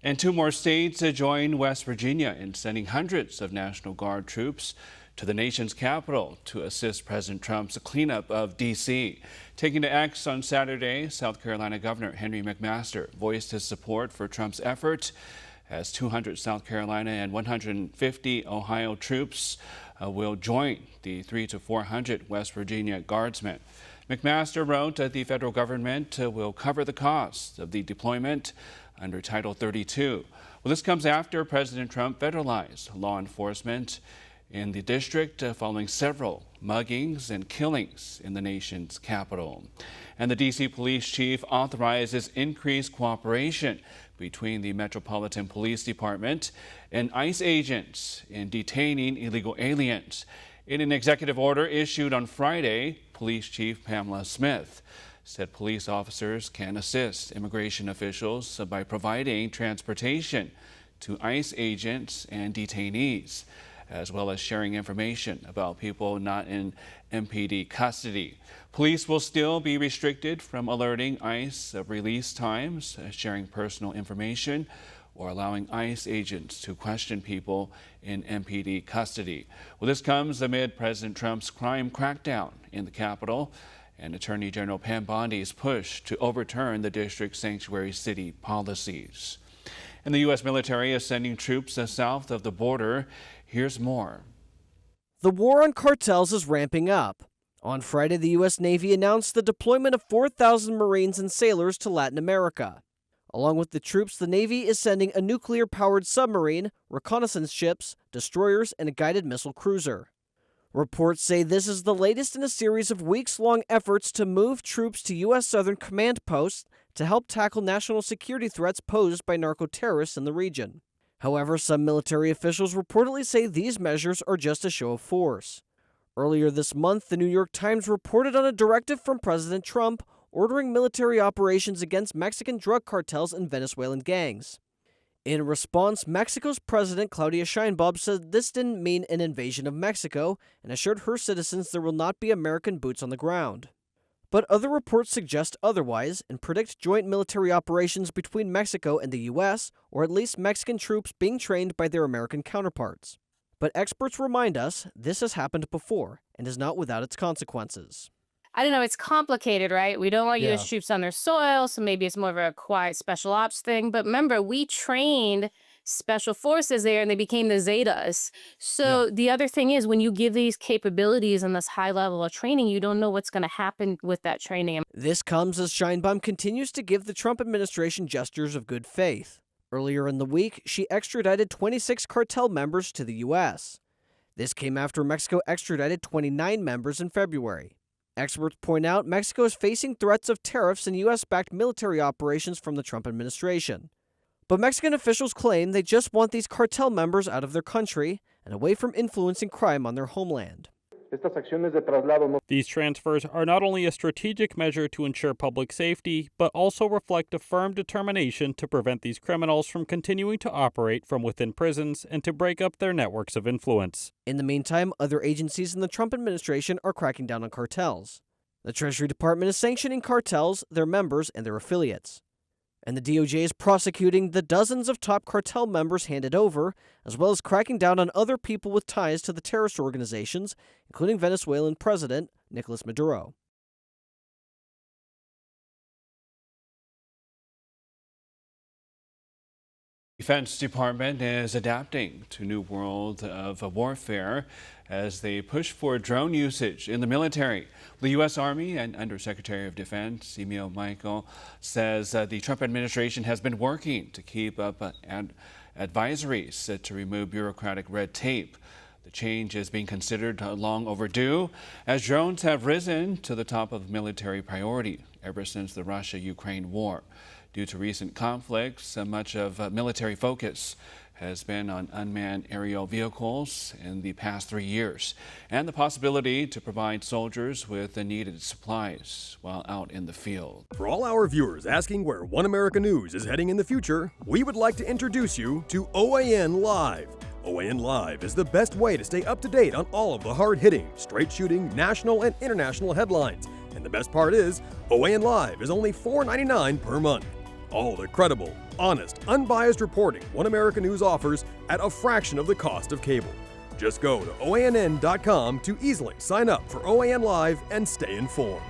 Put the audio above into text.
And two more states join West Virginia in sending hundreds of National Guard troops to the nation's capital to assist President Trump's cleanup of D.C. Taking to X on Saturday, South Carolina Governor Henry McMaster voiced his support for Trump's effort as 200 South Carolina and 150 Ohio troops will join the 300 to 400 West Virginia Guardsmen. McMaster wrote that the federal government will cover the cost of the deployment under Title 32. Well, this comes after President Trump federalized law enforcement in the district following several muggings and killings in the nation's capital. And the D.C. police chief authorizes increased cooperation between the Metropolitan Police Department and ICE agents in detaining illegal aliens. In an executive order issued on Friday, Police Chief Pamela Smith said police officers can assist immigration officials by providing transportation to ICE agents and detainees, as well as sharing information about people not in MPD custody. Police will still be restricted from alerting ICE of release times, sharing personal information, or allowing ICE agents to question people in MPD custody. Well, this comes amid President Trump's crime crackdown in the Capitol and Attorney General Pam Bondi's push to overturn the district's sanctuary city policies. And the U.S. military is sending troops south of the border. Here's more. The war on cartels is ramping up. On Friday, the U.S. Navy announced the deployment of 4,000 Marines and sailors to Latin America. Along with the troops, the Navy is sending a nuclear-powered submarine, reconnaissance ships, destroyers, and a guided missile cruiser. Reports say this is the latest in a series of weeks-long efforts to move troops to U.S. Southern Command posts to help tackle national security threats posed by narco-terrorists in the region. However, some military officials reportedly say these measures are just a show of force. Earlier this month, the New York Times reported on a directive from President Trump ordering military operations against Mexican drug cartels and Venezuelan gangs. In response, Mexico's President Claudia Sheinbaum said this didn't mean an invasion of Mexico and assured her citizens there will not be American boots on the ground. But other reports suggest otherwise and predict joint military operations between Mexico and the U.S., or at least Mexican troops being trained by their American counterparts. But experts remind us this has happened before and is not without its consequences. I don't know, it's complicated, right? We don't want U.S. troops on their soil, so maybe it's more of a quiet special ops thing. But remember, we trained special forces there and they became the Zetas. So the other thing is, when you give these capabilities and this high level of training, you don't know what's going to happen with that training. This comes as Sheinbaum continues to give the Trump administration gestures of good faith. Earlier in the week, she extradited 26 cartel members to the U.S. This came after Mexico extradited 29 members in February. Experts point out Mexico is facing threats of tariffs and U.S.-backed military operations from the Trump administration. But Mexican officials claim they just want these cartel members out of their country and away from influencing crime on their homeland. These transfers are not only a strategic measure to ensure public safety, but also reflect a firm determination to prevent these criminals from continuing to operate from within prisons and to break up their networks of influence. In the meantime, other agencies in the Trump administration are cracking down on cartels. The Treasury Department is sanctioning cartels, their members, and their affiliates. And the DOJ is prosecuting the dozens of top cartel members handed over, as well as cracking down on other people with ties to the terrorist organizations, including Venezuelan President Nicolas Maduro. Defense Department is adapting to new world of warfare as they push for drone usage in the military. The U.S. Army and Undersecretary of Defense Emil Michael says the Trump administration has been working to keep up advisories to remove bureaucratic red tape. The change is being considered long overdue, as drones have risen to the top of military priority ever since the Russia-Ukraine war. Due to recent conflicts, much of military focus has been on unmanned aerial vehicles in the past 3 years, and the possibility to provide soldiers with the needed supplies while out in the field. For all our viewers asking where One America News is heading in the future, we would like to introduce you to OAN Live. OAN Live is the best way to stay up to date on all of the hard-hitting, straight-shooting, national and international headlines. And the best part is, OAN Live is only $4.99 per month. All the credible, honest, unbiased reporting One America News offers at a fraction of the cost of cable. Just go to OANN.com to easily sign up for OAN Live and stay informed.